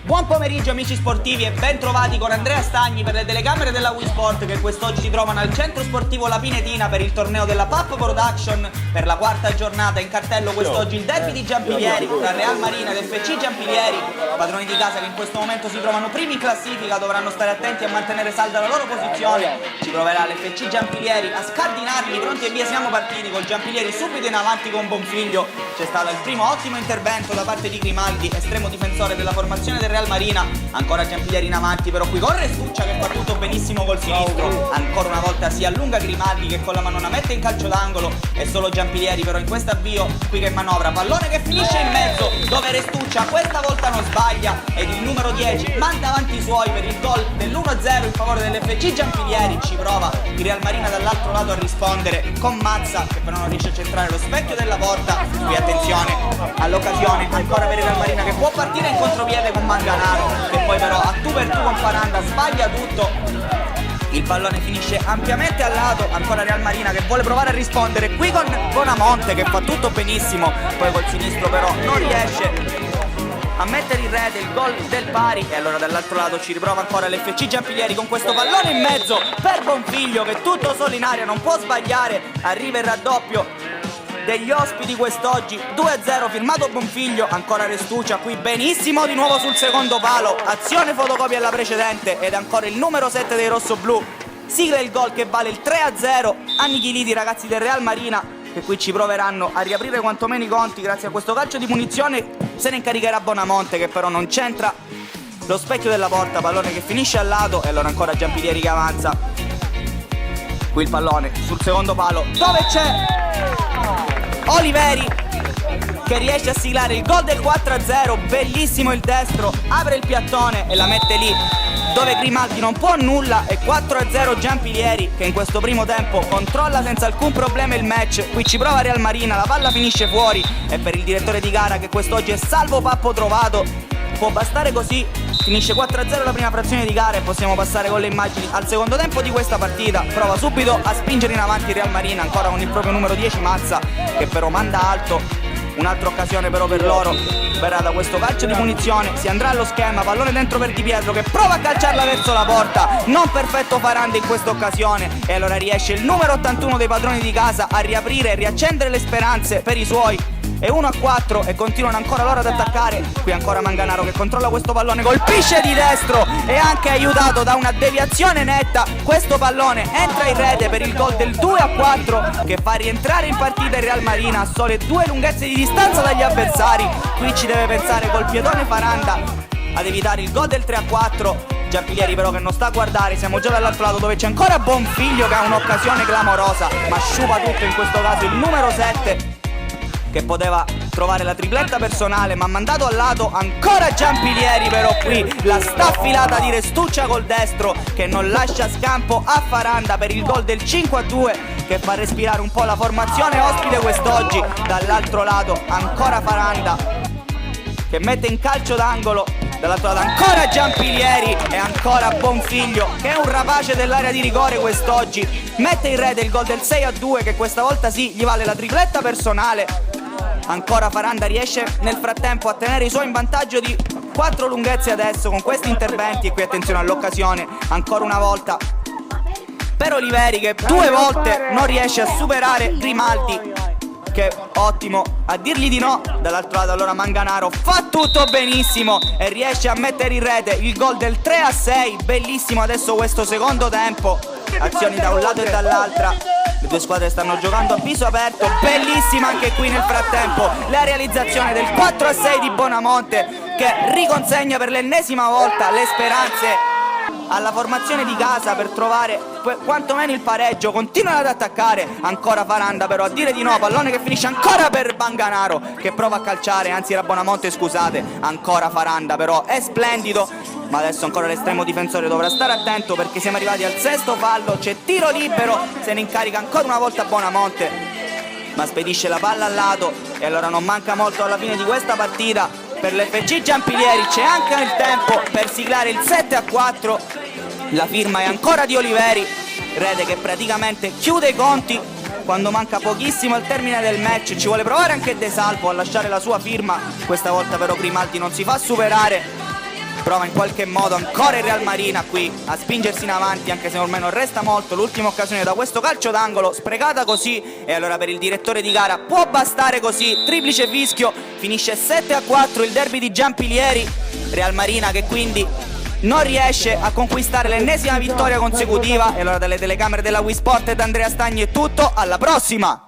Buon pomeriggio amici sportivi e ben trovati con Andrea Stagni per le telecamere della Wii Sport che quest'oggi si trovano al centro sportivo La Pinetina per il torneo della PAP Production per la quarta giornata. In cartello quest'oggi il derby di Giampilieri tra Real Marina ed FC Giampilieri, padroni di casa che in questo momento si trovano primi in classifica, dovranno stare attenti a mantenere salda la loro posizione. Ci proverà l'FC Giampilieri a scardinarli, pronti e via siamo partiti col Giampilieri subito in avanti con Bonfiglio. C'è stato il primo ottimo intervento da parte di Grimaldi, estremo difensore della formazione del Real Marina. Ancora Giampilieri in avanti, però qui con Restuccia che fa tutto benissimo col sinistro. Ancora una volta si allunga Grimaldi che con la manona mette in calcio d'angolo. E solo Giampilieri però in questo avvio qui che manovra, pallone che finisce in mezzo dove Restuccia questa volta non sbaglia ed il numero 10 manda avanti i suoi per il gol dell'1-0 in favore dell'FC Giampilieri. Ci prova il Real Marina dall'altro lato a rispondere con Mazza che però non riesce a centrare lo specchio della porta. Qui attenzione all'occasione ancora per il Real Marina che può partire in contropiede con Manganaro, che poi però a tu per tu con Faranda sbaglia tutto. Il pallone finisce ampiamente al lato, ancora Real Marina che vuole provare a rispondere qui con Bonamonte che fa tutto benissimo, poi col sinistro però non riesce a mettere in rete il gol del pari. E allora dall'altro lato ci riprova ancora l'FC Giampilieri con questo pallone in mezzo per Bonfiglio che tutto solo in aria non può sbagliare. Arriva il raddoppio degli ospiti quest'oggi, 2-0 firmato Bonfiglio. Ancora Restuccia qui benissimo di nuovo sul secondo palo, azione fotocopia alla precedente ed ancora il numero 7 dei rossoblù sigla il gol che vale il 3-0. Annichiliti i ragazzi del Real Marina che qui ci proveranno a riaprire quantomeno i conti grazie a questo calcio di punizione. Se ne incaricherà Bonamonte che però non c'entra lo specchio della porta, pallone che finisce al lato. E allora ancora Giampilieri che avanza, qui il pallone sul secondo palo dove c'è Oliveri che riesce a siglare il gol del 4-0, bellissimo il destro, apre il piattone e la mette lì dove Grimaldi non può nulla. E 4-0 Giampilieri che in questo primo tempo controlla senza alcun problema il match. Qui ci prova Real Marina, la palla finisce fuori e per il direttore di gara che quest'oggi è salvo pappo trovato può bastare così. Finisce 4-0 la prima frazione di gara e possiamo passare con le immagini al secondo tempo di questa partita. Prova subito a spingere in avanti Real Marina, ancora con il proprio numero 10 Mazza che però manda alto. Un'altra occasione però per loro verrà da questo calcio di punizione. Si andrà allo schema, pallone dentro per Di Pietro che prova a calciarla verso la porta. Non perfetto Faranda in questa occasione e allora riesce il numero 81 dei padroni di casa a riaprire e riaccendere le speranze per i suoi. E 1-4 e continuano ancora loro ad attaccare. Qui ancora Manganaro che controlla questo pallone, colpisce di destro e anche aiutato da una deviazione netta. Questo pallone entra in rete per il gol del 2-4 che fa rientrare in partita il Real Marina a sole 2 lunghezze di distanza dagli avversari. Qui ci deve pensare col piedone Faranda ad evitare il gol del 3-4. Giampilieri però che non sta a guardare, siamo già dall'altro lato dove c'è ancora Bonfiglio che ha un'occasione clamorosa ma sciupa tutto in questo caso il numero 7 che poteva trovare la tripletta personale ma ha mandato al lato. Ancora Giampilieri però qui la staffilata di Restuccia col destro che non lascia scampo a Faranda per il gol del 5-2 che fa respirare un po' la formazione ospite quest'oggi. Dall'altro lato ancora Faranda che mette in calcio d'angolo, dall'altro lato ancora Giampilieri e ancora Bonfiglio che è un rapace dell'area di rigore quest'oggi, mette in rete il gol del 6-2 che questa volta sì gli vale la tripletta personale. Ancora Faranda riesce nel frattempo a tenere i suoi in vantaggio di 4 lunghezze adesso con questi interventi. E qui attenzione all'occasione ancora una volta per Oliveri che 2 volte non riesce a superare Grimaldi che ottimo a dirgli di no. Dall'altro lato allora Manganaro fa tutto benissimo e riesce a mettere in rete il gol del 3-6. Bellissimo adesso questo secondo tempo, azioni da un lato e dall'altra, le due squadre stanno giocando a viso aperto. Bellissima anche qui nel frattempo la realizzazione del 4-6 di Bonamonte che riconsegna per l'ennesima volta le speranze alla formazione di casa per trovare quantomeno il pareggio. Continuano ad attaccare, ancora Faranda però a dire di no, pallone che finisce ancora per Manganaro che prova a calciare, anzi era Bonamonte scusate. Ancora Faranda però è splendido ma adesso ancora l'estremo difensore dovrà stare attento perché siamo arrivati al sesto fallo, c'è tiro libero, se ne incarica ancora una volta Bonamonte ma spedisce la palla al lato. E allora non manca molto alla fine di questa partita per l'FC Giampilieri, c'è anche il tempo per siglare il 7-4. La firma è ancora di Oliveri, rete che praticamente chiude i conti quando manca pochissimo al termine del match. Ci vuole provare anche De Salvo a lasciare la sua firma, questa volta però Grimaldi non si fa superare prova in qualche modo ancora il Real Marina qui a spingersi in avanti, anche se ormai non resta molto. L'ultima occasione da questo calcio d'angolo, sprecata così, e allora per il direttore di gara può bastare così, triplice fischio, finisce 7-4 il derby di Giampilieri. Real Marina che quindi non riesce a conquistare l'ennesima vittoria consecutiva. E allora dalle telecamere della Wii Sport ed Andrea Stagni è tutto, alla prossima!